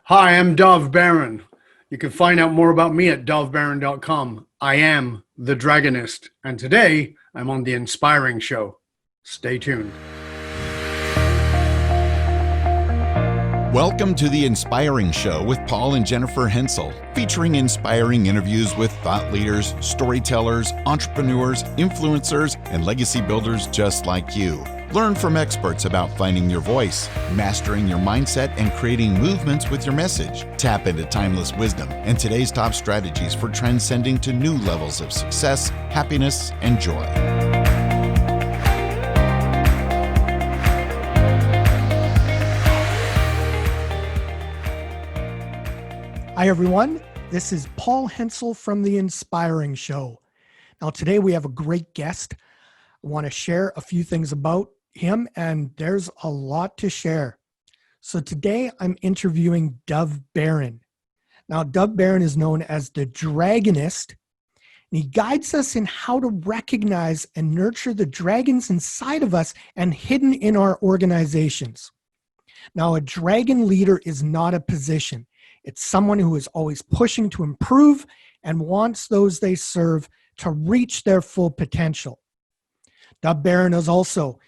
Hi, I'm Dov Baron. You can find out more about me at dovbaron.com. I am the Dragonist, and today I'm on the Inspiring Show. Stay tuned. Welcome to The Inspiring Show with Paul and Jennifer Henczel, featuring inspiring interviews with thought leaders, storytellers, entrepreneurs, influencers, and legacy builders just like you. Learn from experts about finding your voice, mastering your mindset, and creating movements with your message. Tap into timeless wisdom and today's top strategies for transcending to new levels of success, happiness, and joy. Hi, everyone. This is Paul Henczel from The Inspiring Show. Now, today we have a great guest. I want to share a few things about him, and there's a lot to share. So today I'm interviewing Dov Baron. Now, Dov Baron is known as the Dragonist, and he guides us in how to recognize and nurture the dragons inside of us and hidden in our organizations. Now, a dragon leader is not a position. It's someone who is always pushing to improve and wants those they serve to reach their full potential. Dov Baron is also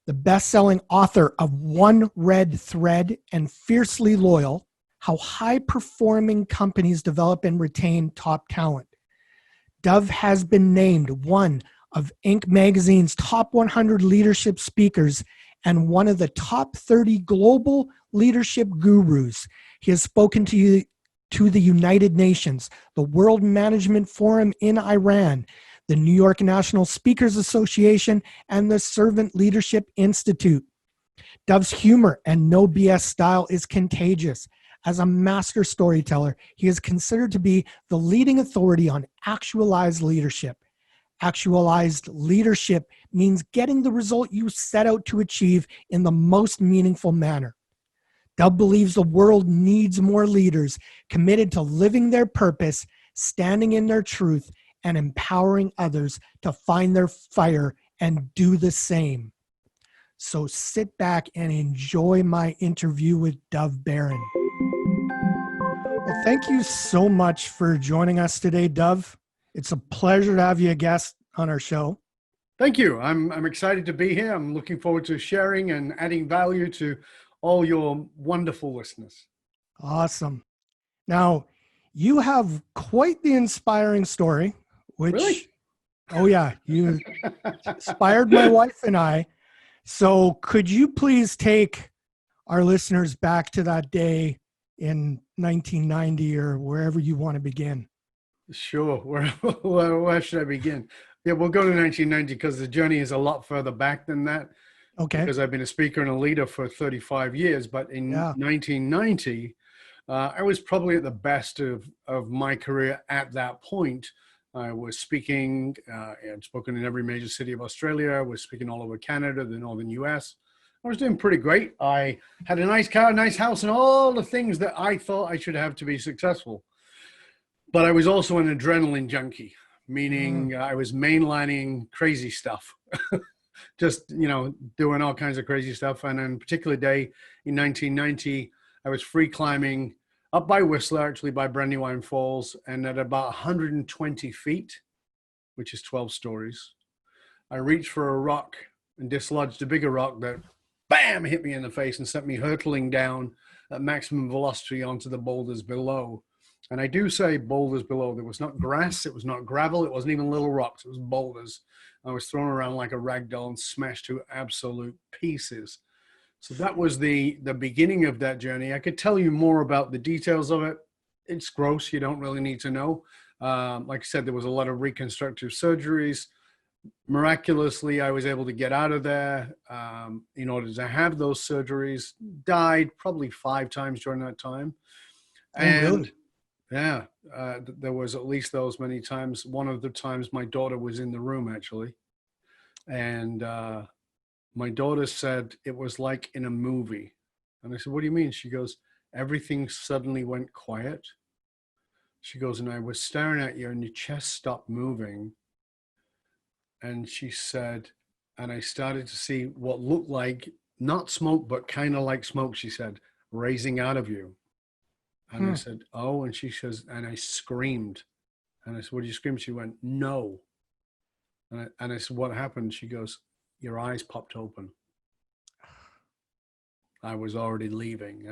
the best-selling author of One Red Thread and Fiercely Loyal: How High-Performing Companies Develop and Retain Top Talent. Dov has been named one of Inc. magazine's top 100 leadership speakers and one of the top 30 global leadership gurus. He has spoken to the United Nations, the World Management Forum in Iran, the New York National Speakers Association, and the Servant Leadership Institute. Dov's humor and no BS style is contagious. As a master storyteller, he is considered to be the leading authority on actualized leadership. Actualized leadership means getting the result you set out to achieve in the most meaningful manner. Dov believes the world needs more leaders committed to living their purpose, standing in their truth, and empowering others to find their fire and do the same. So sit back and enjoy my interview with Dov Baron. Well, thank you so much for joining us today, Dov. It's a pleasure to have you a guest on our show. Thank you. I'm excited to be here. I'm looking forward to sharing and adding value to all your wonderful listeners. Awesome. Now, you have quite the inspiring story, which, Really? Oh yeah, you inspired my wife and I. So could you please take our listeners back to that day in 1990 or wherever you want to begin? Sure. Where should I begin? Yeah, we'll go to 1990 because the journey is a lot further back than that. Okay. Because I've been a speaker and a leader for 35 years. But in 1990, I was probably at the best of my career at that point. I was speaking, I'd spoken in every major city of Australia. I was speaking all over Canada, the northern US. I was doing pretty great. I had a nice car, nice house, and all the things that I thought I should have to be successful. But I was also an adrenaline junkie, meaning I was mainlining crazy stuff. Just, doing all kinds of crazy stuff. And on a particular day in 1990, I was free climbing up by Whistler, actually by Brandywine Falls, and at about 120 feet, which is 12 stories, I reached for a rock and dislodged a bigger rock that, bam, hit me in the face and sent me hurtling down at maximum velocity onto the boulders below. And I do say boulders below. There was not grass, it was not gravel, it wasn't even little rocks, it was boulders. I was thrown around like a rag doll and smashed to absolute pieces. So that was the beginning of that journey. I could tell you more about the details of it. It's gross. You don't really need to know. Like I said, there was a lot of reconstructive surgeries. Miraculously, I was able to get out of there in order to have those surgeries. Died probably 5 times during that time. And yeah, there was at least those many times. One of the times my daughter was in the room, actually. And my daughter said it was like in a movie. And I said, what do you mean? She goes, everything suddenly went quiet. She goes, and I was staring at you and your chest stopped moving. And she said, and I started to see what looked like, not smoke, but kind of like smoke, she said, raising out of you. And I said, oh, and she says, and I screamed. And I said, what did you scream? She went, no. And I said, what happened? She goes, your eyes popped open. I was already leaving.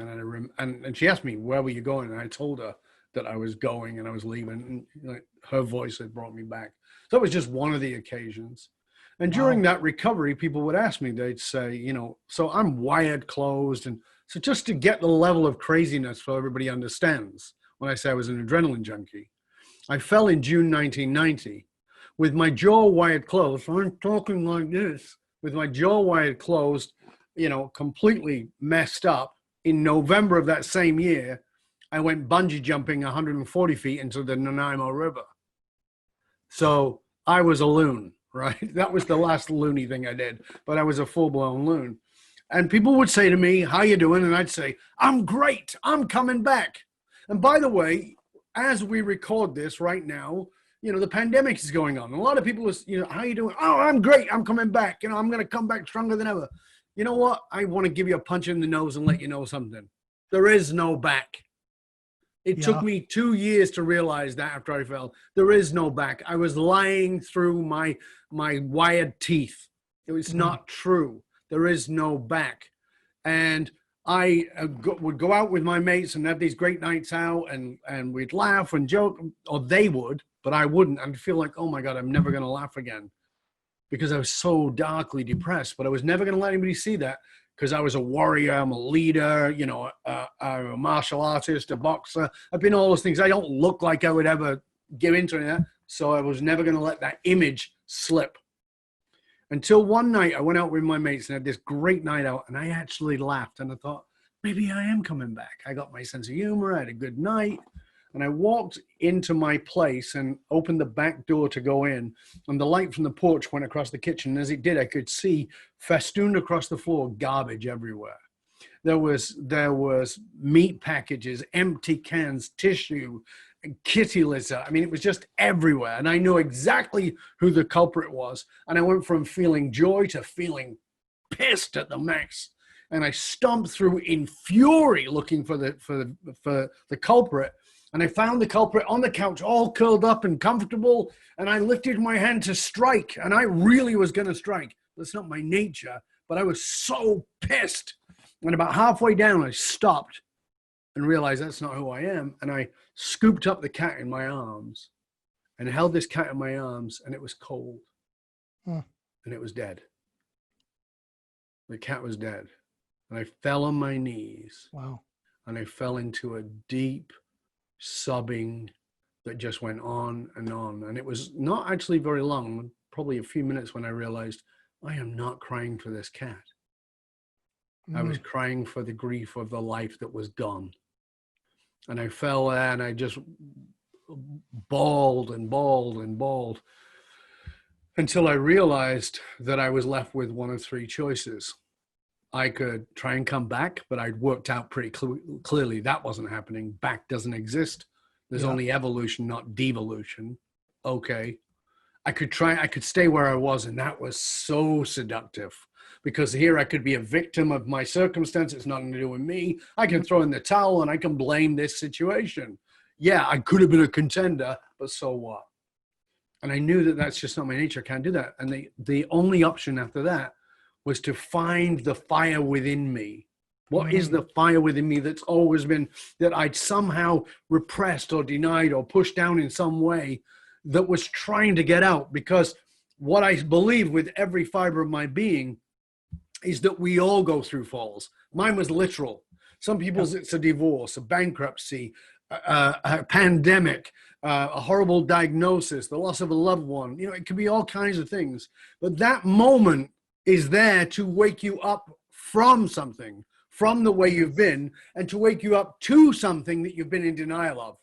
And she asked me, where were you going? And I told her that I was going and I was leaving. And her voice had brought me back. So that was just one of the occasions. And during that recovery, people would ask me, they'd say, so I'm wired closed. And so just to get the level of craziness so everybody understands, when I say I was an adrenaline junkie, I fell in June 1990 with my jaw wired closed. So I'm talking like this with my jaw wired closed, completely messed up. In November of that same year, I went bungee jumping 140 feet into the Nanaimo River. So I was a loon, right? That was the last loony thing I did, but I was a full-blown loon. And people would say to me, how you doing? And I'd say, I'm great. I'm coming back. And by the way, as we record this right now, the pandemic is going on. A lot of people are, how you doing? Oh, I'm great. I'm coming back. I'm going to come back stronger than ever. You know what? I want to give you a punch in the nose and let you know something. There is no back. It took me 2 years to realize that after I fell. There is no back. I was lying through my wired teeth. It was not true. There is no back. And I would go out with my mates and have these great nights out, and we'd laugh and joke, or they would, but I wouldn't. I'd feel like, oh my God, I'm never going to laugh again, because I was so darkly depressed. But I was never going to let anybody see that, because I was a warrior, I'm a leader, I'm a martial artist, a boxer. I've been all those things. I don't look like I would ever give into that. So I was never going to let that image slip. Until one night I went out with my mates and had this great night out, and I actually laughed, and I thought, maybe I am coming back. I got my sense of humor. I had a good night. And I walked into my place and opened the back door to go in, and the light from the porch went across the kitchen. And as it did, I could see festooned across the floor garbage everywhere. There was meat packages, empty cans, tissue, kitty litter. I mean, it was just everywhere. And I knew exactly who the culprit was. And I went from feeling joy to feeling pissed at the max. And I stomped through in fury looking for the culprit. And I found the culprit on the couch, all curled up and comfortable. And I lifted my hand to strike. And I really was going to strike. That's not my nature. But I was so pissed. And about halfway down, I stopped and realized that's not who I am. And I scooped up the cat in my arms and held this cat in my arms, and it was cold. And it was dead. The cat was dead. And I fell on my knees. Wow. And I fell into a deep sobbing that just went on and on. And it was not actually very long, probably a few minutes, when I realized I am not crying for this cat. I was crying for the grief of the life that was gone. And I fell there and I just bawled and bawled and bawled until I realized that I was left with one of three choices. I could try and come back, but I'd worked out pretty clearly that wasn't happening. Back doesn't exist. There's only evolution, not devolution. Okay. I could stay where I was, and that was so seductive, because here I could be a victim of my circumstance. It's nothing to do with me. I can throw in the towel and I can blame this situation. Yeah, I could have been a contender, but so what? And I knew that that's just not my nature. I can't do that. And the only option after that was to find the fire within me. What is the fire within me that's always been, that I'd somehow repressed or denied or pushed down in some way, that was trying to get out? Because what I believe with every fiber of my being is that we all go through falls. Mine was literal. Some people's it's a divorce, a bankruptcy, a pandemic, a horrible diagnosis, the loss of a loved one. It could be all kinds of things. But that moment is there to wake you up from something, from the way you've been, and to wake you up to something that you've been in denial of.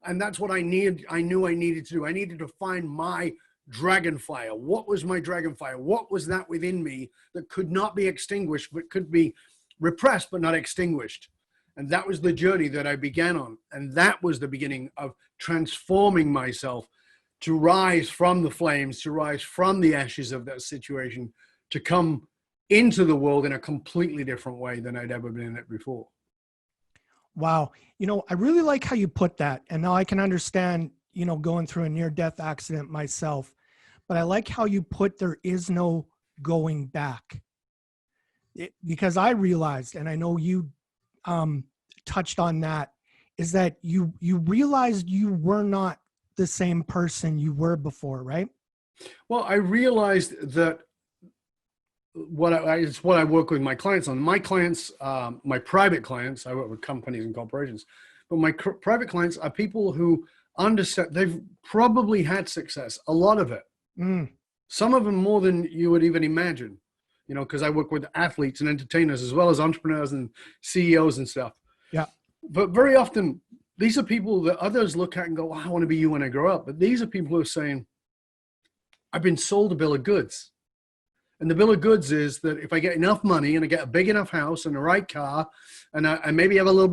And that's what I needed. I knew I needed to do. I needed to find my DragonFire. What was my DragonFire? What was that within me that could not be extinguished, but could be repressed, but not extinguished? And that was the journey that I began on. And that was the beginning of transforming myself to rise from the flames, to rise from the ashes of that situation, to come into the world in a completely different way than I'd ever been in it before. Wow. I really like how you put that. And now I can understand, going through a near-death accident myself. But I like how you put there is no going back. Because I realized, and I know you touched on that, is that you realized you were not the same person you were before, right? Well, I realized that it's what I work with my clients on. My clients, my private clients, I work with companies and corporations, but my private clients are people who understand, they've probably had success, a lot of it. Some of them more than you would even imagine, because I work with athletes and entertainers as well as entrepreneurs and CEOs and stuff. Yeah. But very often, these are people that others look at and go, I want to be you when I grow up. But these are people who are saying, I've been sold a bill of goods. And the bill of goods is that if I get enough money and I get a big enough house and the right car, and I maybe have a little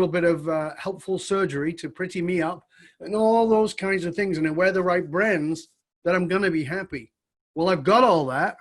bit of helpful surgery to pretty me up and all those kinds of things, and I wear the right brands, that I'm going to be happy. Well, I've got all that.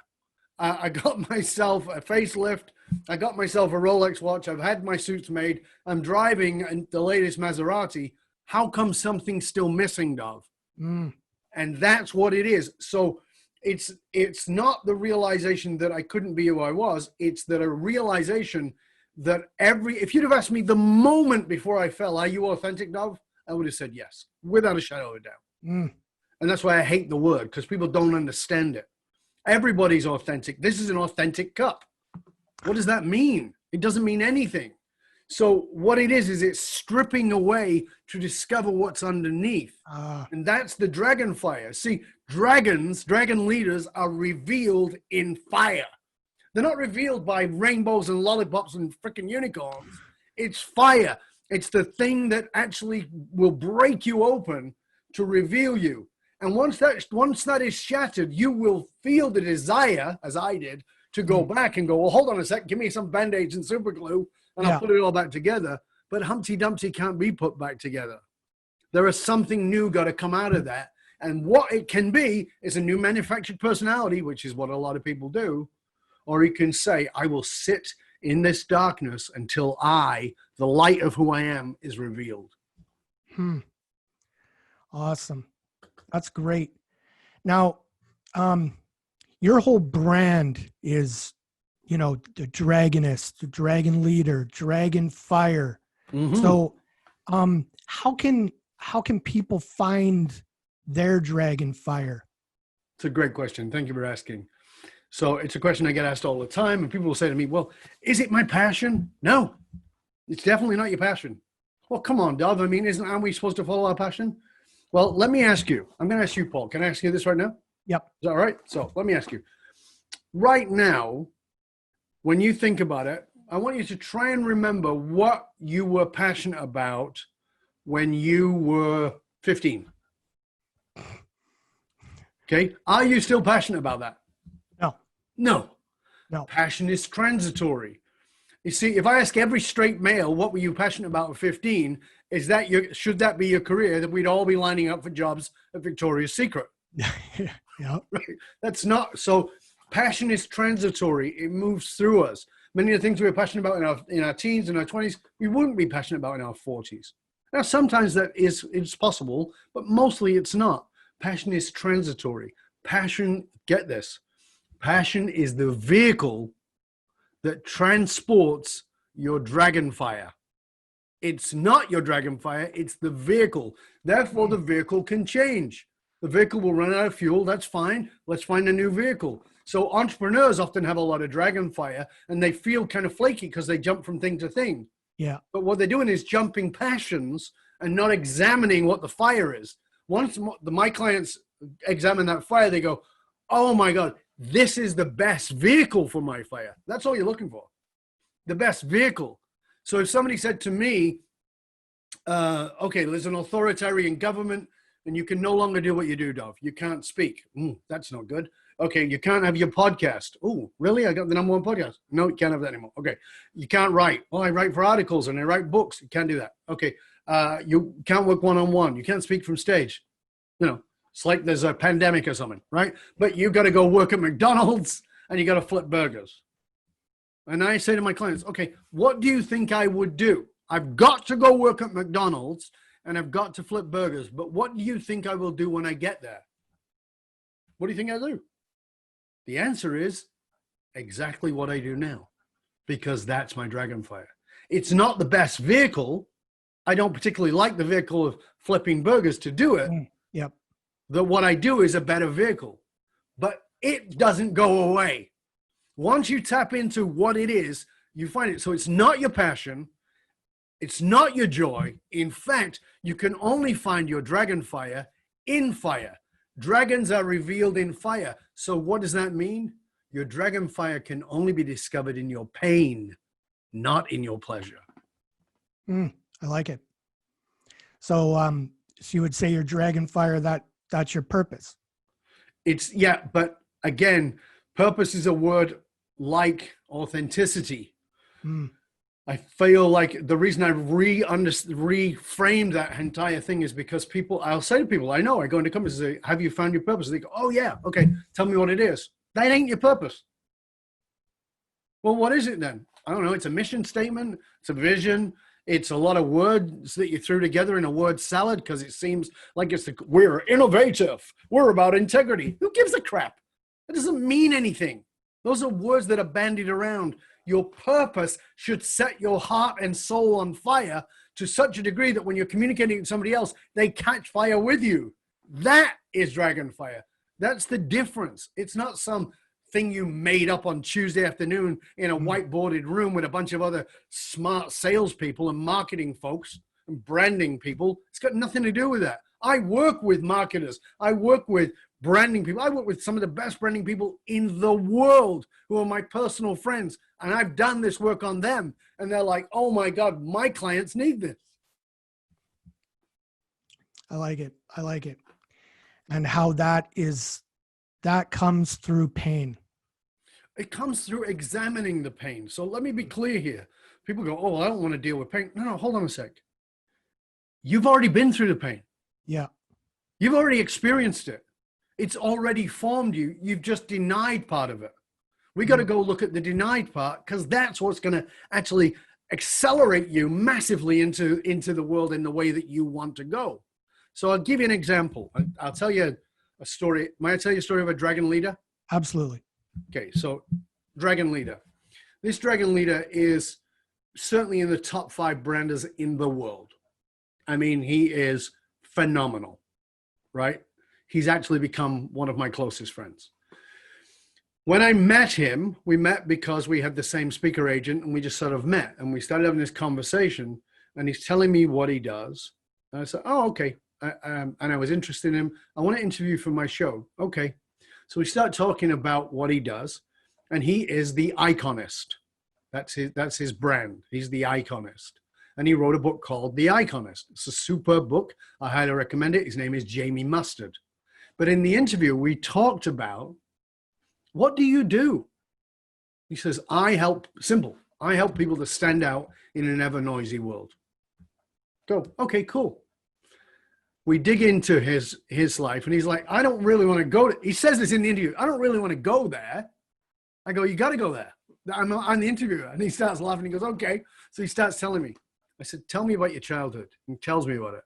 I got myself a facelift. I got myself a Rolex watch. I've had my suits made. I'm driving the latest Maserati. How come something's still missing, Dov? And that's what it is. So it's not the realization that I couldn't be who I was. It's that a realization that if you'd have asked me the moment before I fell, are you authentic, Dov? I would have said yes, without a shadow of a doubt. And that's why I hate the word, because people don't understand it. Everybody's authentic. This is an authentic cup. What does that mean? It doesn't mean anything. So what it is it's stripping away to discover what's underneath. And that's the DragonFire. See, dragon leaders are revealed in fire. They're not revealed by rainbows and lollipops and freaking unicorns. It's fire. It's the thing that actually will break you open to reveal you. And once that is shattered, you will feel the desire, as I did, to go back and go, well, hold on a sec, give me some Band-Aids and super glue, and I'll put it all back together. But Humpty Dumpty can't be put back together. There is something new got to come out of that. And what it can be is a new manufactured personality, which is what a lot of people do. Or you can say, I will sit in this darkness until the light of who I am, is revealed. Awesome. That's great. Now, your whole brand is, the Dragonist, the Dragon Leader, DragonFire. So, how can people find their DragonFire? It's a great question. Thank you for asking. So it's a question I get asked all the time, and people will say to me, well, is it my passion? No, it's definitely not your passion. Well, come on, Dov. I mean, aren't we supposed to follow our passion? Well, let me ask you. I'm going to ask you, Paul. Can I ask you this right now? Yep. Is that all right? So let me ask you. Right now, when you think about it, I want you to try and remember what you were passionate about when you were 15. Okay? Are you still passionate about that? No. Passion is transitory. You see, if I ask every straight male, what were you passionate about at 15? Should that be your career, that we'd all be lining up for jobs at Victoria's Secret? Yeah. Right? That's not. So passion is transitory. It moves through us. Many of the things we were passionate about in our teens and our 20s, we wouldn't be passionate about in our 40s. Now, sometimes it's possible, but mostly it's not. Passion is transitory. Passion, get this, passion is the vehicle that transports your DragonFire. It's not your DragonFire, it's the vehicle. Therefore, the vehicle can change. The vehicle will run out of fuel, that's fine. Let's find a new vehicle. So entrepreneurs often have a lot of DragonFire, and they feel kind of flaky because they jump from thing to thing. Yeah. But what they're doing is jumping passions and not examining what the fire is. Once my clients examine that fire, they go, oh my God, this is the best vehicle for my fire. That's all you're looking for. The best vehicle. So if somebody said to me, okay, there's an authoritarian government and you can no longer do what you do, Dov. You can't speak. That's not good. Okay, you can't have your podcast. Oh, really? I got the #1 podcast. No, you can't have that anymore. Okay, you can't write. Well, I write for articles and I write books. You can't do that. Okay, you can't work one-on-one. You can't speak from stage. It's like there's a pandemic or something, right? But you got to go work at McDonald's and you got to flip burgers. And I say to my clients, okay, what do you think I would do? I've got to go work at McDonald's and I've got to flip burgers. But what do you think I will do when I get there? What do you think I do? The answer is exactly what I do now, because that's my DragonFire. It's not the best vehicle. I don't particularly like the vehicle of flipping burgers to do it. Yep. What I do is a better vehicle, but it doesn't go away. Once you tap into what it is, you find it. So it's not your passion. It's not your joy. In fact, you can only find your DragonFire in fire. Dragons are revealed in fire. So what does that mean? Your DragonFire can only be discovered in your pain, not in your pleasure. I like it. So, so you would say your DragonFire, that's your purpose. Yeah, but again, purpose is a word like authenticity. I feel like the reason I reframed that entire thing is because I'll say to people, I know, I go into companies and say, have you found your purpose? They go, oh yeah, okay, tell me what it is. That ain't your purpose. Well, what is it then? I don't know. It's a mission statement. It's a vision. It's a lot of words that you threw together in a word salad because it seems like we're innovative. We're about integrity. Who gives a crap? It doesn't mean anything. Those are words that are bandied around. Your purpose should set your heart and soul on fire to such a degree that when you're communicating with somebody else, they catch fire with you. That is DragonFire. That's the difference. It's not some thing you made up on Tuesday afternoon in a whiteboarded room with a bunch of other smart salespeople and marketing folks and branding people. It's got nothing to do with that. I work with marketers. I work with branding people. I work with some of the best branding people in the world who are my personal friends. And I've done this work on them. And they're like, oh my God, my clients need this. I like it. I like it. And how that comes through pain. It comes through examining the pain. So let me be clear here. People go, oh, I don't want to deal with pain. No, hold on a sec. You've already been through the pain. Yeah. You've already experienced it. It's already formed you. You've just denied part of it. We got to go look at the denied part because that's what's going to actually accelerate you massively into the world in the way that you want to go. So I'll give you an example. I'll tell you a story. May I tell you a story of a dragon leader? Absolutely. Okay, so dragon leader. This dragon leader is certainly in the top 5 branders in the world. I mean, he is phenomenal, right? He's actually become one of my closest friends. When I met him, we met because we had the same speaker agent and we just sort of met and we started having this conversation and he's telling me what he does. And I said, oh, okay. And I was interested in him. I want to interview for my show. Okay. So we start talking about what he does and he is the Iconist. That's his brand. He's the Iconist. And he wrote a book called The Iconist. It's a superb book. I highly recommend it. His name is Jamie Mustard. But in the interview, we talked about, what do you do? He says, I help people to stand out in an ever noisy world. Go, okay, cool. We dig into his life and he's like, I don't really want to go. He says this in the interview. I don't really want to go there. I go, you got to go there. I'm the interviewer. And he starts laughing. He goes, okay. So he starts telling me. I said, tell me about your childhood. He tells me about it.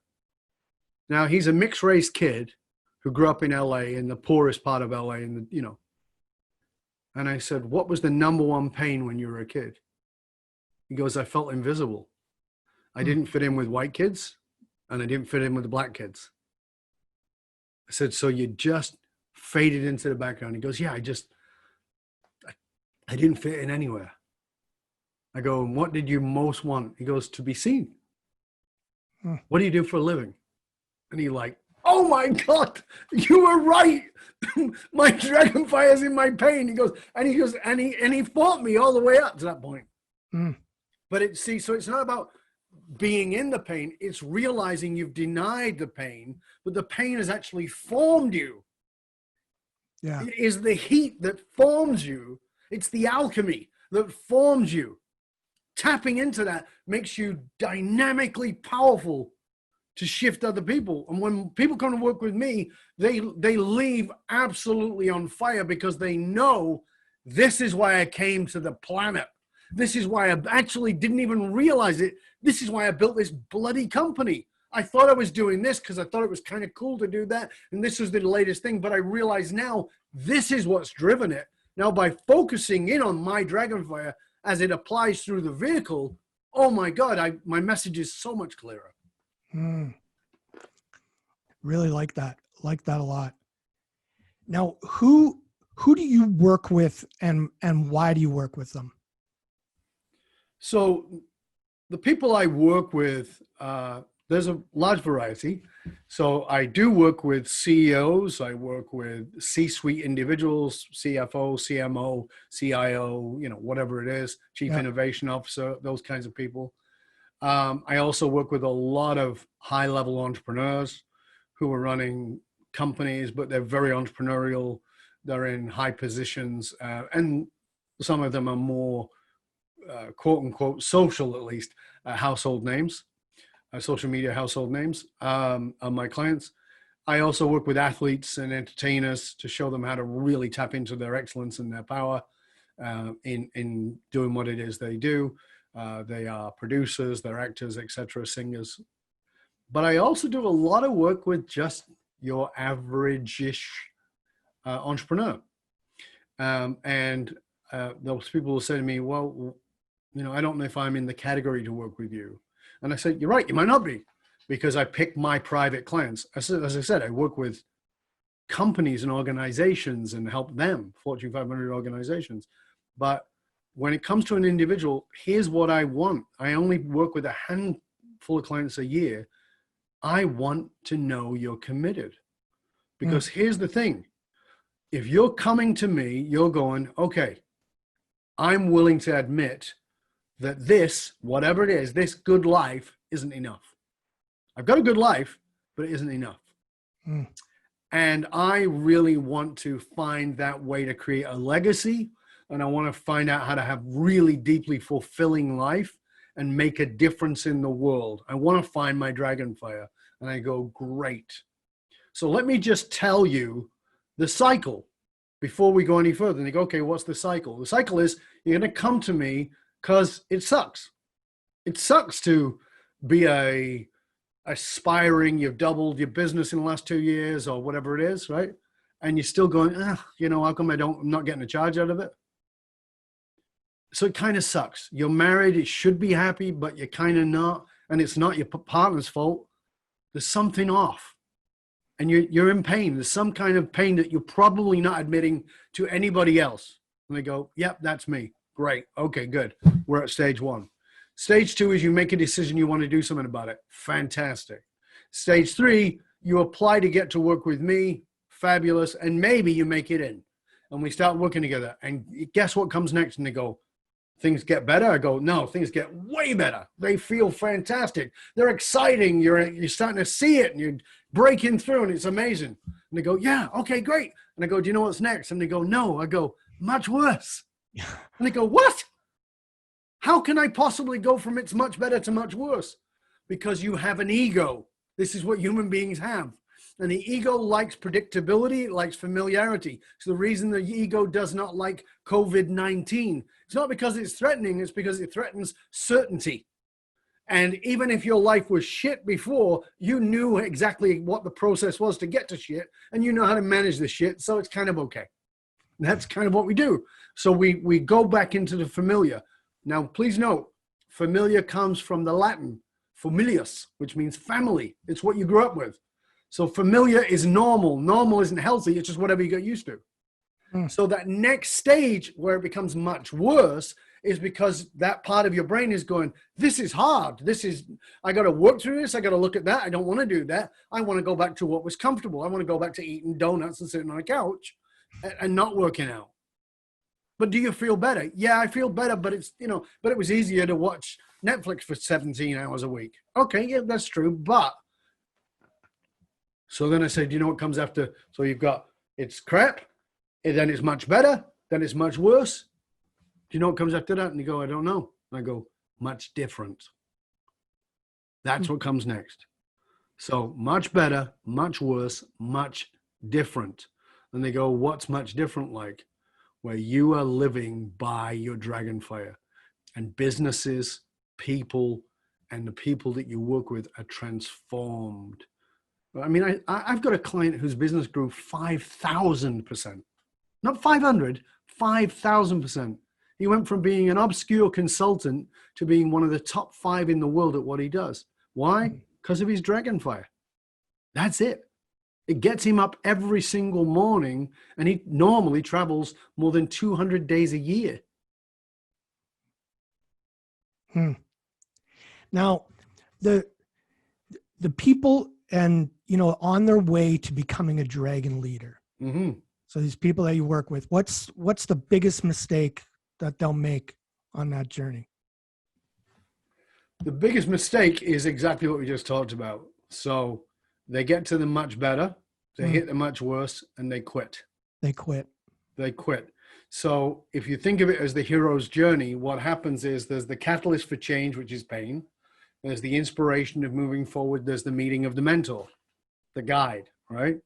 Now, he's a mixed race kid who grew up in LA, in the poorest part of LA, and And I said, what was the number one pain when you were a kid? He goes, I felt invisible. I didn't fit in with white kids, and I didn't fit in with the black kids. I said, so you just faded into the background? He goes, yeah, I didn't fit in anywhere. I go, and what did you most want? He goes, to be seen. What do you do for a living? And he like, oh my God, you were right. My DragonFire is in my pain. He goes, and he fought me all the way up to that point. But so it's not about being in the pain. It's realizing you've denied the pain, but the pain has actually formed you. Yeah. It is the heat that forms you. It's the alchemy that forms you. Tapping into that makes you dynamically powerful to shift other people. And when people come to work with me, they leave absolutely on fire because they know this is why I came to the planet. This is why I actually didn't even realize it. This is why I built this bloody company. I thought I was doing this because I thought it was kind of cool to do that. And this was the latest thing. But I realize now this is what's driven it. Now, by focusing in on my DragonFire as it applies through the vehicle, oh my God, my message is so much clearer. Really like that. Like that a lot. Now, who do you work with and why do you work with them? So the people I work with, there's a large variety. So I do work with CEOs. I work with C-suite individuals, CFO, CMO, CIO, whatever it is, Chief Innovation Officer, those kinds of people. I also work with a lot of high-level entrepreneurs who are running companies, but they're very entrepreneurial. They're in high positions, and some of them are more quote unquote social, at least household names, social media household names are my clients. I also work with athletes and entertainers to show them how to really tap into their excellence and their power in doing what it is they do. They are producers, they're actors, etc., singers. But I also do a lot of work with just your average-ish entrepreneur. And those people will say to me, well, I don't know if I'm in the category to work with you. And I said, you're right, you might not be, because I pick my private clients. As I said, I work with companies and organizations and help them, Fortune 500 organizations. But when it comes to an individual, here's what I want. I only work with a handful of clients a year. I want to know you're committed. Because here's the thing. If you're coming to me, you're going, okay, I'm willing to admit that this, whatever it is, this good life isn't enough. I've got a good life, but it isn't enough. And I really want to find that way to create a legacy. And I want to find out how to have really deeply fulfilling life and make a difference in the world. I want to find my DragonFire. And I go, great. So let me just tell you the cycle before we go any further. And they go, okay, what's the cycle? The cycle is you're going to come to me because it sucks. It sucks to be aspiring, you've doubled your business in the last 2 years or whatever it is, right? And you're still going, how come I'm not getting a charge out of it? So it kind of sucks. You're married, it should be happy, but you're kind of not. And it's not your partner's fault. There's something off. And you're in pain. There's some kind of pain that you're probably not admitting to anybody else. And they go, yep, that's me. Great. Okay, good. We're at stage 1. Stage 2 is you make a decision you want to do something about it. Fantastic. Stage 3, you apply to get to work with me. Fabulous. And maybe you make it in. And we start working together. And guess what comes next? And they go, things get better? I go, no, things get way better. They feel fantastic. They're exciting. You're starting to see it and you're breaking through and it's amazing. And they go, yeah, okay, great. And I go, do you know what's next? And they go, no. I go, much worse. And they go, what? How can I possibly go from it's much better to much worse? Because you have an ego. This is what human beings have. And the ego likes predictability, it likes familiarity. So the reason the ego does not like COVID-19, it's not because it's threatening, it's because it threatens certainty. And even if your life was shit before, you knew exactly what the process was to get to shit, and you know how to manage the shit, so it's kind of okay. And that's kind of what we do. So we go back into the familiar. Now, please note, familiar comes from the Latin, familius, which means family. It's what you grew up with. So familiar is normal. Normal isn't healthy. It's just whatever you get used to. So that next stage where it becomes much worse is because that part of your brain is going, this is hard. I got to work through this. I got to look at that. I don't want to do that. I want to go back to what was comfortable. I want to go back to eating donuts and sitting on a couch and not working out. But do you feel better? Yeah, I feel better, but but it was easier to watch Netflix for 17 hours a week. Okay, yeah, that's true. But so then I said, do you know what comes after? So you've got, it's crap, and then it's much better, then it's much worse. Do you know what comes after that? And you go, I don't know. And I go, much different. That's what comes next. So much better, much worse, much different. And they go, what's much different like? Where you are living by your DragonFire. And businesses, people, and the people that you work with are transformed. I mean, I've got a client whose business grew 5,000%, not 500, 5,000%. He went from being an obscure consultant to being one of the top 5 in the world at what he does. Why? Because of his DragonFire. That's it. It gets him up every single morning, and he normally travels more than 200 days a year. Now, the people and, on their way to becoming a dragon leader. Mm-hmm. So these people that you work with, what's the biggest mistake that they'll make on that journey? The biggest mistake is exactly what we just talked about. So they get to the much better, they hit the much worse, and they quit. They quit. So if you think of it as the hero's journey, what happens is there's the catalyst for change, which is pain. There's the inspiration of moving forward. There's the meeting of the mentor, the guide, right?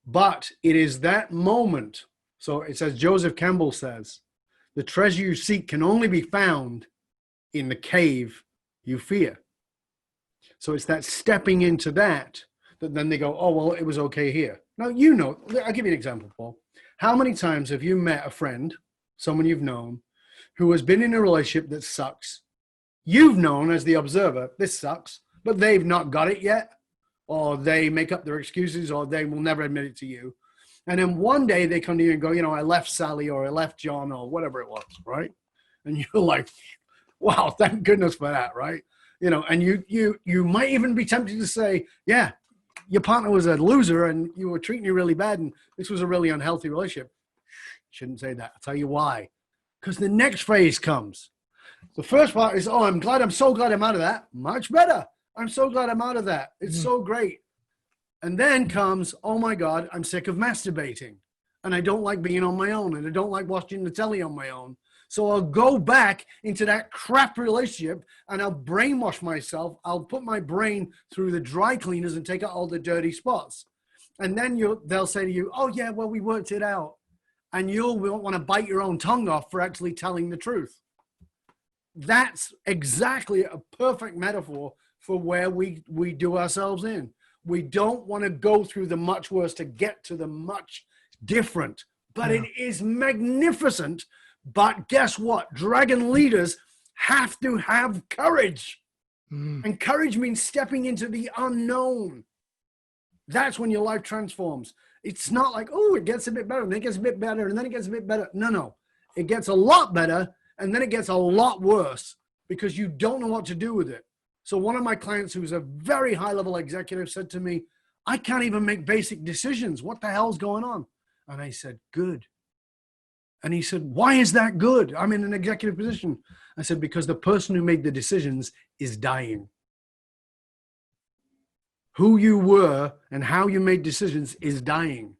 But it is that moment. So it's as Joseph Campbell says, the treasure you seek can only be found in the cave you fear. So it's that stepping into that then they go, oh, well, it was okay here. Now, I'll give you an example, Paul. How many times have you met a friend, someone you've known, who has been in a relationship that sucks? You've known as the observer, this sucks, but they've not got it yet, or they make up their excuses, or they will never admit it to you. And then one day they come to you and go, I left Sally, or I left John, or whatever it was, right? And you're like, wow, thank goodness for that, right? And you might even be tempted to say, yeah, your partner was a loser and you were treating you really bad and this was a really unhealthy relationship. Shouldn't say that. I'll tell you why. Because the next phase comes. The first part is, oh, I'm so glad I'm out of that. Much better. I'm so glad I'm out of that. It's so great. And then comes, oh my God, I'm sick of masturbating. And I don't like being on my own. And I don't like watching the telly on my own. So I'll go back into that crap relationship and I'll brainwash myself. I'll put my brain through the dry cleaners and take out all the dirty spots. And then they'll say to you, oh yeah, well, we worked it out. And you'll want to bite your own tongue off for actually telling the truth. That's exactly a perfect metaphor for where we do ourselves in. We don't want to go through the much worse to get to the much different, but it is magnificent. But guess what? Dragon leaders have to have courage. And courage means stepping into the unknown. That's when your life transforms. It's not like, oh, it gets a bit better, and then it gets a bit better, and then it gets a bit better. No. It gets a lot better, and then it gets a lot worse because you don't know what to do with it. So one of my clients who's a very high-level executive said to me, I can't even make basic decisions. What the hell's going on? And I said, good. And he said, why is that good? I'm in an executive position. I said, because the person who made the decisions is dying. Who you were and how you made decisions is dying.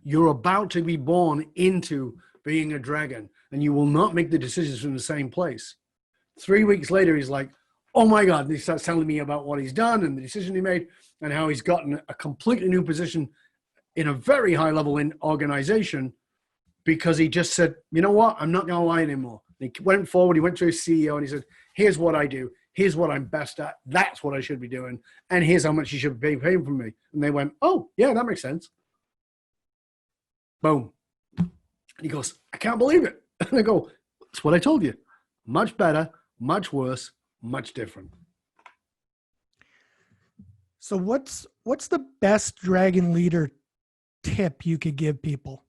You're about to be born into being a dragon, and you will not make the decisions from the same place. 3 weeks later, he's like, oh my God. And he starts telling me about what he's done and the decision he made and how he's gotten a completely new position in a very high level in organization. Because he just said, you know what? I'm not going to lie anymore. He went forward. He went to his CEO and he said, here's what I do. Here's what I'm best at. That's what I should be doing. And here's how much you should be paying for me. And they went, oh, yeah, that makes sense. Boom. And he goes, I can't believe it. And I go, that's what I told you. Much better, much worse, much different. So what's the best dragon leader tip you could give people?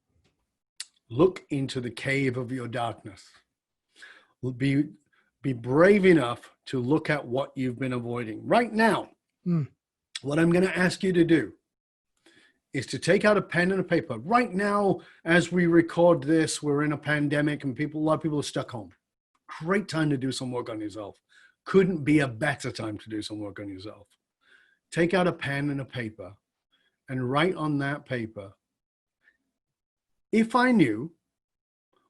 Look into the cave of your darkness. Be brave enough to look at what you've been avoiding. Right now, what I'm going to ask you to do is to take out a pen and a paper. Right now, as we record this, we're in a pandemic and a lot of people are stuck home. Great time to do some work on yourself. Couldn't be a better time to do some work on yourself. Take out a pen and a paper and write on that paper, if I knew,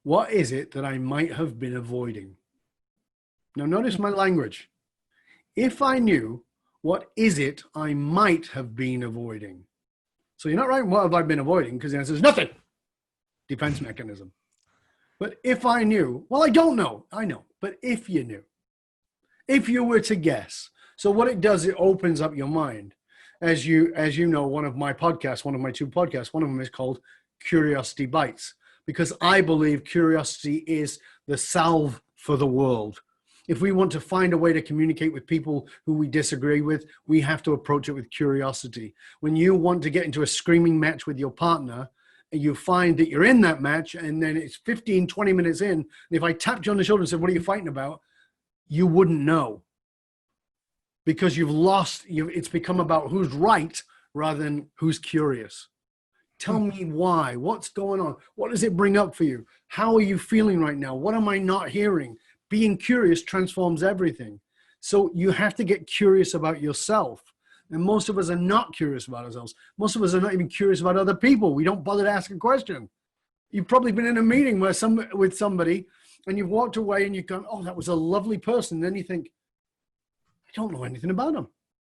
what is it that I might have been avoiding? Now, notice my language. If I knew, what is it I might have been avoiding? So you're not writing, what have I been avoiding? Because the answer is nothing. Defense mechanism. But if I knew, well, I don't know. I know. But if you knew, if you were to guess, so what it does, it opens up your mind. As you know, one of my two podcasts, one of them is called Curiosity Bites, because I believe curiosity is the salve for the world. If we want to find a way to communicate with people who we disagree with, we have to approach it with curiosity. When you want to get into a screaming match with your partner, and you find that you're in that match, and then it's 15, 20 minutes in, and if I tapped you on the shoulder and said, what are you fighting about? You wouldn't know. Because it's become about who's right rather than who's curious. Tell me why. What's going on? What does it bring up for you? How are you feeling right now? What am I not hearing? Being curious transforms everything. So you have to get curious about yourself. And most of us are not curious about ourselves. Most of us are not even curious about other people. We don't bother to ask a question. You've probably been in a meeting with somebody and you've walked away and you've gone, oh, that was a lovely person. Then you think, I don't know anything about them.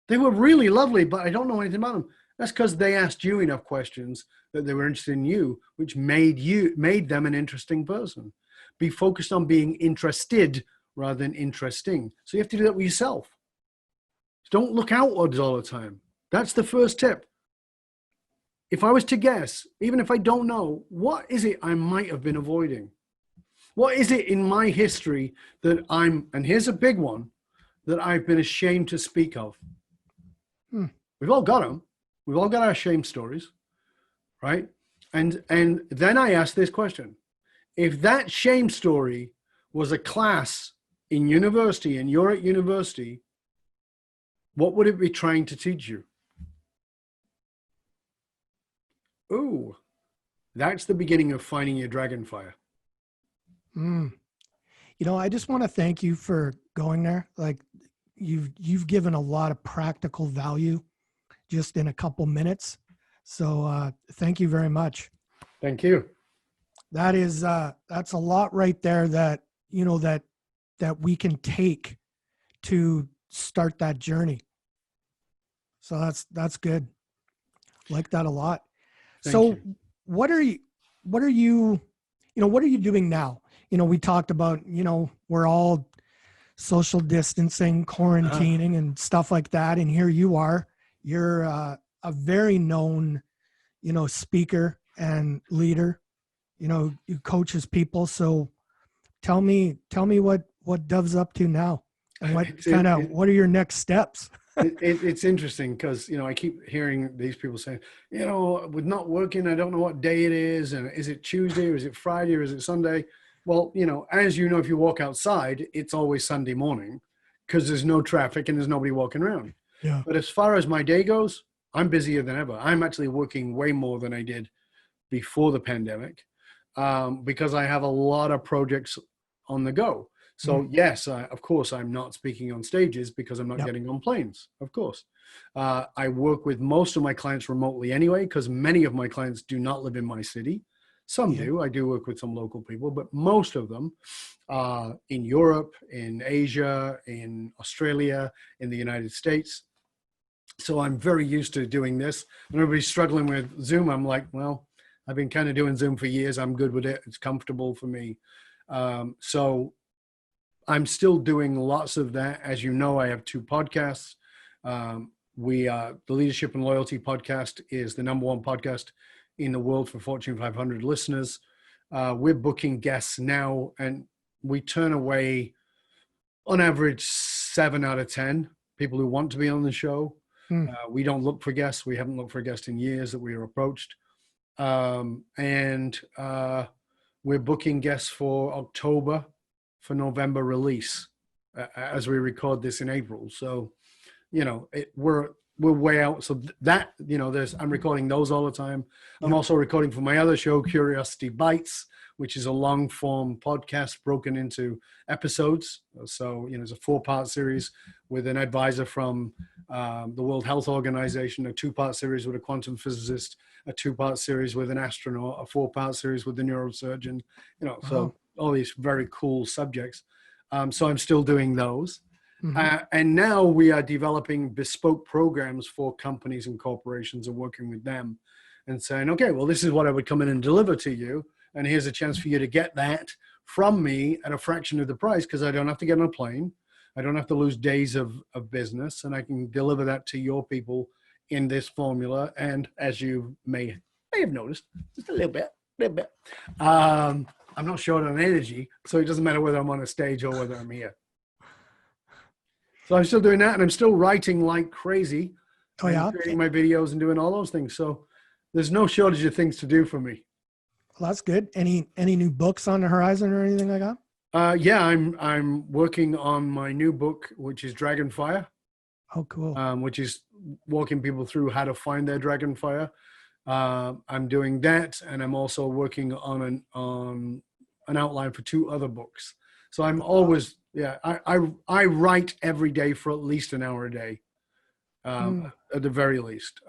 They were really lovely, but I don't know anything about them. That's because they asked you enough questions that they were interested in you, which made them an interesting person. Be focused on being interested rather than interesting. So you have to do that with yourself. Don't look outwards all the time. That's the first tip. If I was to guess, even if I don't know, what is it I might have been avoiding? What is it in my history that and here's a big one, that I've been ashamed to speak of? We've all got them. We've all got our shame stories, right? And then I asked this question. If that shame story was a class in university and you're at university, what would it be trying to teach you? Ooh, that's the beginning of finding your DragonFire. I just want to thank you for going there. Like you've given a lot of practical value just in a couple minutes. So thank you very much. Thank you. That's a lot right there that we can take to start that journey. So that's good. Like that a lot. Thank so you. what are you doing now? We talked about, we're all social distancing, quarantining and stuff like that. And here you are, you're a very known, speaker and leader, you coaches people. So tell me what Dov's up to now and what are your next steps? It's interesting because, I keep hearing these people saying, with not working, I don't know what day it is. And is it Tuesday or is it Friday or is it Sunday? Well, as you know, if you walk outside, it's always Sunday morning because there's no traffic and there's nobody walking around. Yeah. But as far as my day goes, I'm busier than ever. I'm actually working way more than I did before the pandemic because I have a lot of projects on the go. So yes, of course, I'm not speaking on stages because I'm not getting on planes, of course. I work with most of my clients remotely anyway, because many of my clients do not live in my city. Some do. I do work with some local people, but most of them in Europe, in Asia, in Australia, in the United States. So I'm very used to doing this. When everybody's struggling with Zoom, I'm like, well, I've been kind of doing Zoom for years. I'm good with it. It's comfortable for me. So I'm still doing lots of that. As you know, I have two podcasts. The Leadership and Loyalty podcast is the #1 podcast in the world for Fortune 500 listeners. We're booking guests now, and we turn away, on average, 7 out of 10 people who want to be on the show. We don't look for guests. We haven't looked for a guest in years that we are approached. And we're booking guests for October, for November release, as we record this in April. So, we're way out. So that, I'm recording those all the time. I'm also recording for my other show, Curiosity Bites, which is a long form podcast broken into episodes. So, it's a 4-part series with an advisor from the World Health Organization, a 2-part series with a quantum physicist, a 2-part series with an astronaut, a 4-part series with a neurosurgeon, so all these very cool subjects. So I'm still doing those. And now we are developing bespoke programs for companies and corporations and working with them and saying, okay, well, this is what I would come in and deliver to you. And here's a chance for you to get that from me at a fraction of the price, because I don't have to get on a plane. I don't have to lose days of business, and I can deliver that to your people in this formula. And as you may have noticed, just a little bit, I'm not short on energy, so it doesn't matter whether I'm on a stage or whether I'm here. So I'm still doing that, and I'm still writing like crazy. Oh, yeah? Creating my videos and doing all those things. So there's no shortage of things to do for me. Well, that's good. Any new books on the horizon or anything like that? Yeah, I'm working on my new book, which is DragonFire. Oh, cool. Which is walking people through how to find their DragonFire. I'm doing that, and I'm also working on an outline for 2 other books. So I'm always, I write every day for at least an hour a day, at the very least.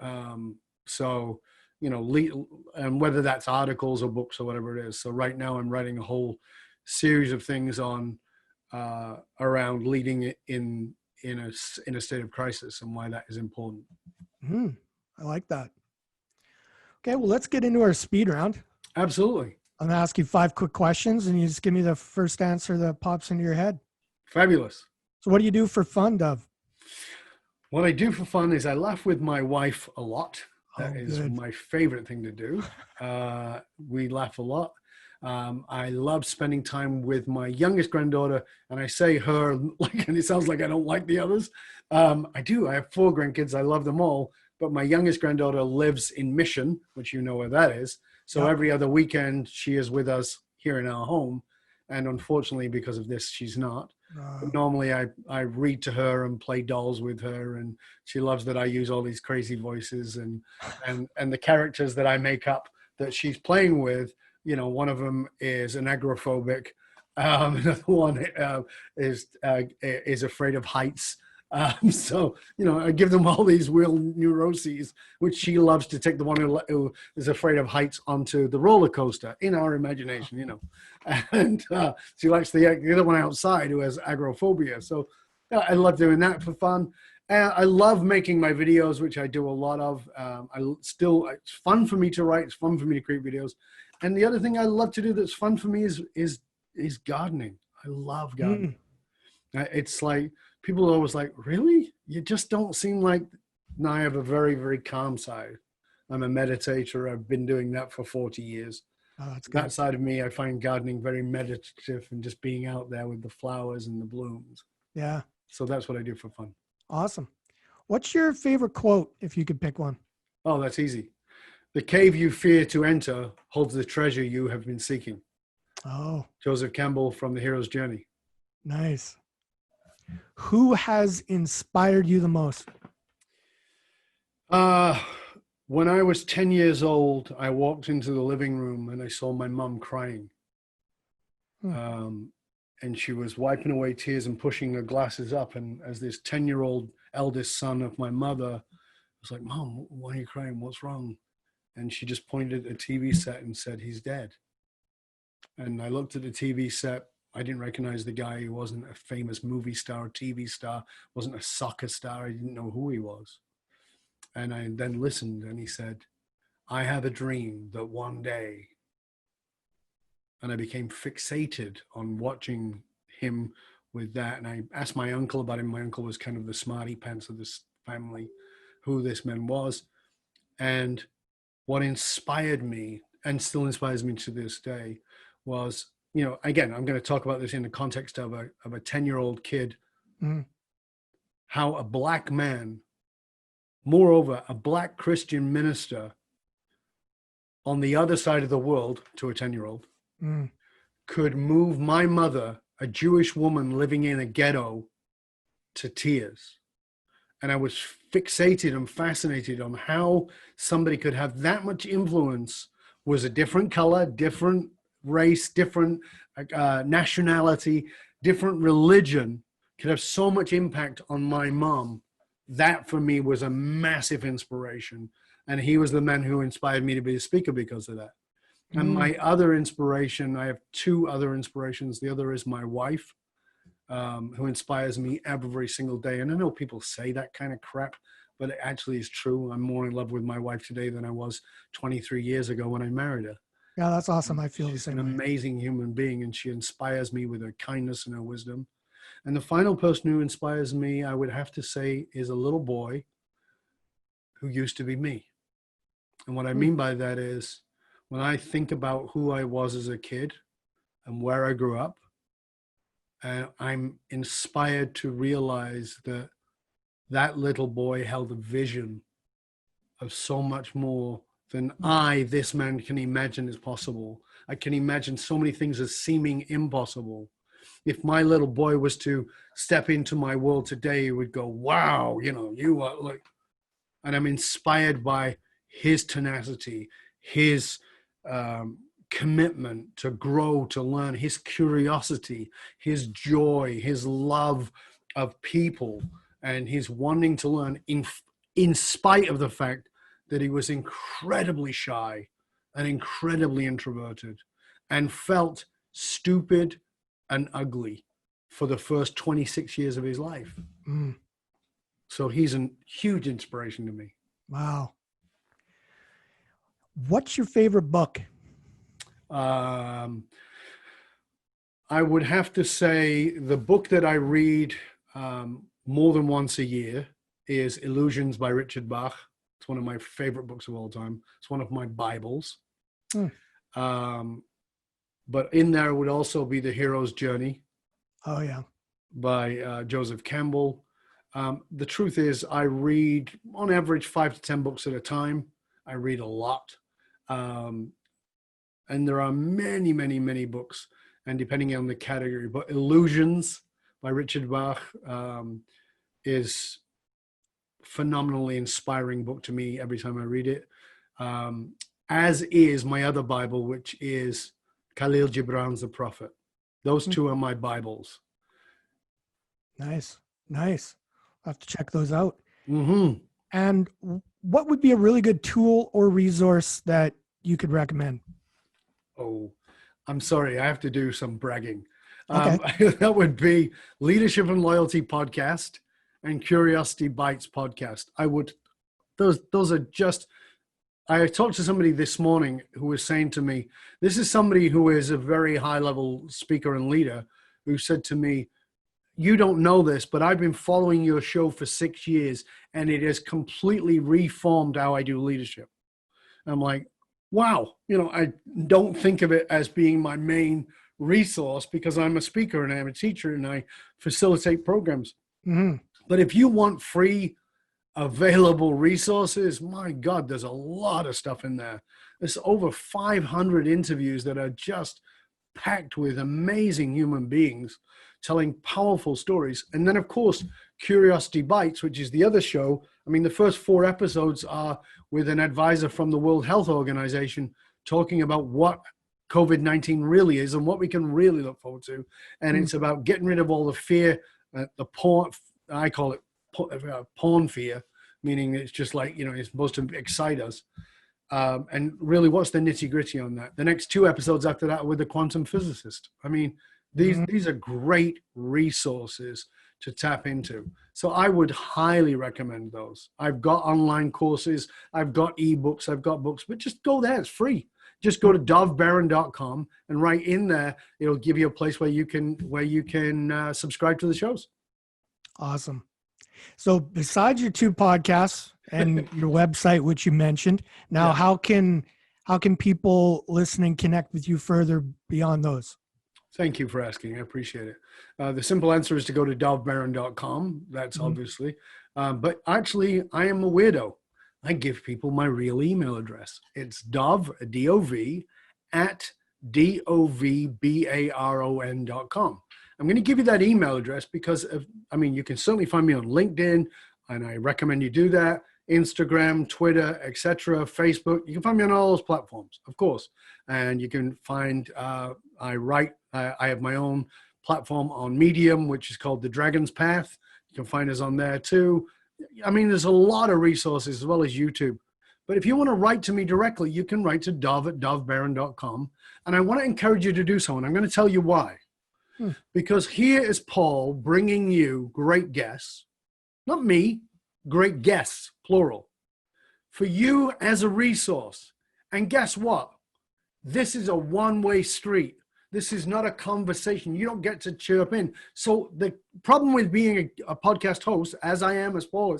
So, you know, and whether that's articles or books or whatever it is. So right now I'm writing a whole series of things on around leading in a state of crisis and why that is important. I like that. Okay, well, let's get into our speed round. Absolutely. I'm going to ask you 5 quick questions, and you just give me the first answer that pops into your head. Fabulous. So what do you do for fun, Dov? What I do for fun is I laugh with my wife a lot. That is good. my favorite thing to do. We laugh a lot. I love spending time with my youngest granddaughter, and I say her like, and it sounds like I don't like the others. I do. I have 4 grandkids. I love them all, but my youngest granddaughter lives in Mission, which you know where that is. So every other weekend she is with us here in our home, and unfortunately because of this, she's not. But normally I read to her and play dolls with her, and she loves that I use all these crazy voices and the characters that I make up that she's playing with. You know, one of them is an agoraphobic. Another one is afraid of heights. So, you know, I give them all these real neuroses, which she loves to take the one who is afraid of heights onto the roller coaster in our imagination, you know, and she likes the other one outside who has agoraphobia. So I love doing that for fun. I love making my videos, which I do a lot of. It's fun for me to write. It's fun for me to create videos. And the other thing I love to do that's fun for me is gardening. I love gardening. It's like, people are always like, really? You just don't seem like. No, I have a very, very calm side. I'm a meditator. I've been doing that for 40 years. Oh, that's good. That side of me, I find gardening very meditative and just being out there with the flowers and the blooms. Yeah. So that's what I do for fun. Awesome. What's your favorite quote, if you could pick one? Oh, that's easy. The cave you fear to enter holds the treasure you have been seeking. Oh. Joseph Campbell from The Hero's Journey. Nice. Who has inspired you the most? When I was 10 years old, I walked into the living room and I saw my mom crying. And she was wiping away tears and pushing her glasses up. And as this 10-year-old eldest son of my mother, I was like, Mom, why are you crying? What's wrong? And she just pointed at a TV set and said, he's dead. And I looked at the TV set. I didn't recognize the guy. He wasn't a famous movie star or TV star, wasn't a soccer star. I didn't know who he was. And I then listened, and he said, I have a dream that one day, and I became fixated on watching him with that. And I asked my uncle about him. My uncle was kind of the smarty pants of this family, who this man was. And what inspired me, and still inspires me to this day, was, you know, again, I'm going to talk about this in the context of a 10-year-old kid, how a black man, moreover, a black Christian minister on the other side of the world to a 10-year-old, could move my mother, a Jewish woman living in a ghetto, to tears. And I was fixated and fascinated on how somebody could have that much influence, was a different color, different race, different nationality, different religion, could have so much impact on my mom. That for me was a massive inspiration. And he was the man who inspired me to be a speaker because of that. And my other inspiration, I have 2 other inspirations. The other is my wife, who inspires me every single day. And I know people say that kind of crap, but it actually is true. I'm more in love with my wife today than I was 23 years ago when I married her. Yeah, that's awesome. I feel the She's an same way. amazing human being, and she inspires me with her kindness and her wisdom. And the final person who inspires me, I would have to say, is a little boy who used to be me. And what I mean by that is, when I think about who I was as a kid and where I grew up, I'm inspired to realize that that little boy held a vision of so much more than this man, can imagine is possible. I can imagine so many things as seeming impossible. If my little boy was to step into my world today, he would go, wow, you are like, and I'm inspired by his tenacity, his commitment to grow, to learn, his curiosity, his joy, his love of people, and his wanting to learn in spite of the fact that he was incredibly shy and incredibly introverted and felt stupid and ugly for the first 26 years of his life. So he's a huge inspiration to me. Wow. What's your favorite book? I would have to say the book that I read more than once a year is Illusions by Richard Bach. It's one of my favorite books of all time. It's one of my Bibles. But in there would also be The Hero's Journey. Oh, yeah. By Joseph Campbell. The truth is, I read on average 5 to 10 books at a time. I read a lot. And there are many, many, many books, and depending on the category, but Illusions by Richard Bach is phenomenally inspiring book to me every time I read it. As is my other Bible, which is Khalil Gibran's The Prophet. Those two are my Bibles. Nice. I'll have to check those out. Mm-hmm. And what would be a really good tool or resource that you could recommend? Oh, I'm sorry. I have to do some bragging. Okay. That would be Leadership and Loyalty Podcast and Curiosity Bites Podcast. Those are just, I talked to somebody this morning who was saying to me, this is somebody who is a very high level speaker and leader who said to me, you don't know this, but I've been following your show for 6 years and it has completely reformed how I do leadership. I'm like, wow, I don't think of it as being my main resource because I'm a speaker and I'm a teacher and I facilitate programs. Mm-hmm. But if you want free available resources, my God, there's a lot of stuff in there. There's over 500 interviews that are just packed with amazing human beings telling powerful stories. And then, of course, Curiosity Bites, which is the other show. I mean, the first 4 episodes are with an advisor from the World Health Organization talking about what COVID-19 really is and what we can really look forward to. And it's about getting rid of all the fear, the porn, I call it porn fear, meaning it's just like, it's supposed to excite us. And really, what's the nitty gritty on that? The next 2 episodes after that are with the quantum physicist. I mean, these are great resources to tap into. So I would highly recommend those. I've got online courses, I've got ebooks, I've got books, but just go there. It's free. Just go to dovbaron.com and right in there, it'll give you a place where you can subscribe to the shows. Awesome. So besides your 2 podcasts and your website, which you mentioned, now how can people listening connect with you further beyond those? Thank you for asking. I appreciate it. The simple answer is to go to dovbaron.com. That's obviously. But actually, I am a weirdo. I give people my real email address. It's Dov, D-O-V, at dovbaron.com. I'm going to give you that email address because, you can certainly find me on LinkedIn, and I recommend you do that. Instagram, Twitter, etc., Facebook. You can find me on all those platforms, of course. And you can find, I have my own platform on Medium, which is called The Dragon's Path. You can find us on there too. There's a lot of resources as well as YouTube. But if you want to write to me directly, you can write to Dov at dovbaron.com. And I want to encourage you to do so. And I'm going to tell you why. Because here is Paul bringing you great guests, not me, great guests, plural, for you as a resource. And guess what? This is a one-way street. This is not a conversation. You don't get to chirp in. So the problem with being a podcast host, as I am, as Paul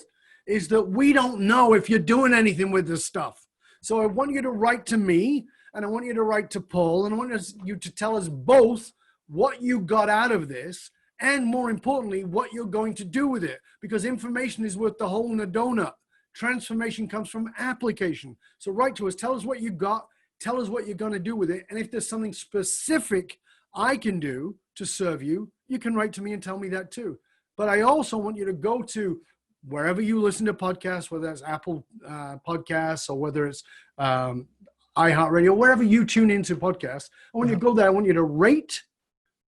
is that we don't know if you're doing anything with this stuff. So I want you to write to me, and I want you to write to Paul, and I want you to tell us both what you got out of this, and more importantly, what you're going to do with it. Because information is worth the hole in a donut. Transformation comes from application. So write to us, tell us what you got, tell us what you're going to do with it. And if there's something specific I can do to serve you, you can write to me and tell me that too. But I also want you to go to wherever you listen to podcasts, whether that's Apple Podcasts or whether it's iHeartRadio, wherever you tune into podcasts. I want you to go there. I want you to rate,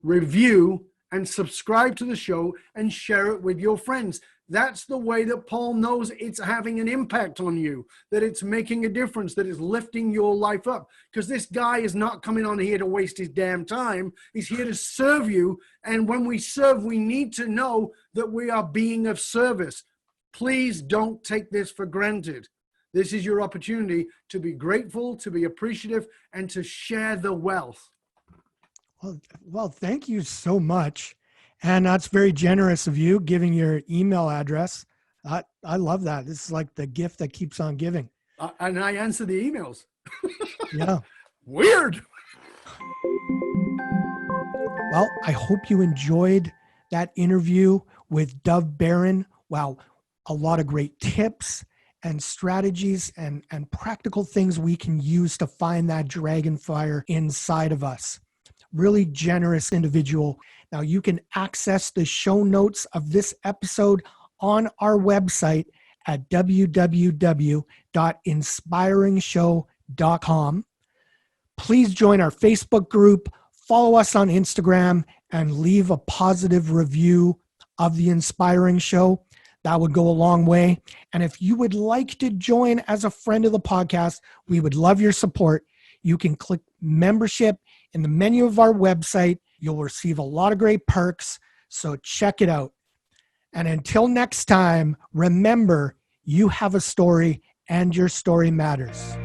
review, and subscribe to the show and share it with your friends. That's the way that Paul knows it's having an impact on you, that it's making a difference, that it's lifting your life up. Because this guy is not coming on here to waste his damn time. He's here to serve you. And when we serve, we need to know that we are being of service. Please don't take this for granted. This is your opportunity to be grateful, to be appreciative, and to share the wealth. Well, thank you so much. And that's very generous of you, giving your email address. I love that. This is like the gift that keeps on giving. And I answer the emails. Yeah. Weird. Well, I hope you enjoyed that interview with Dov Baron. Wow. A lot of great tips and strategies and practical things we can use to find that DragonFire inside of us. Really generous individual. Now you can access the show notes of this episode on our website at www.inspiringshow.com. Please join our Facebook group, follow us on Instagram, and leave a positive review of The Inspiring Show. That would go a long way. And if you would like to join as a friend of the podcast, we would love your support. You can click membership in the menu of our website. You'll receive a lot of great perks, so check it out. And until next time, remember, you have a story and your story matters.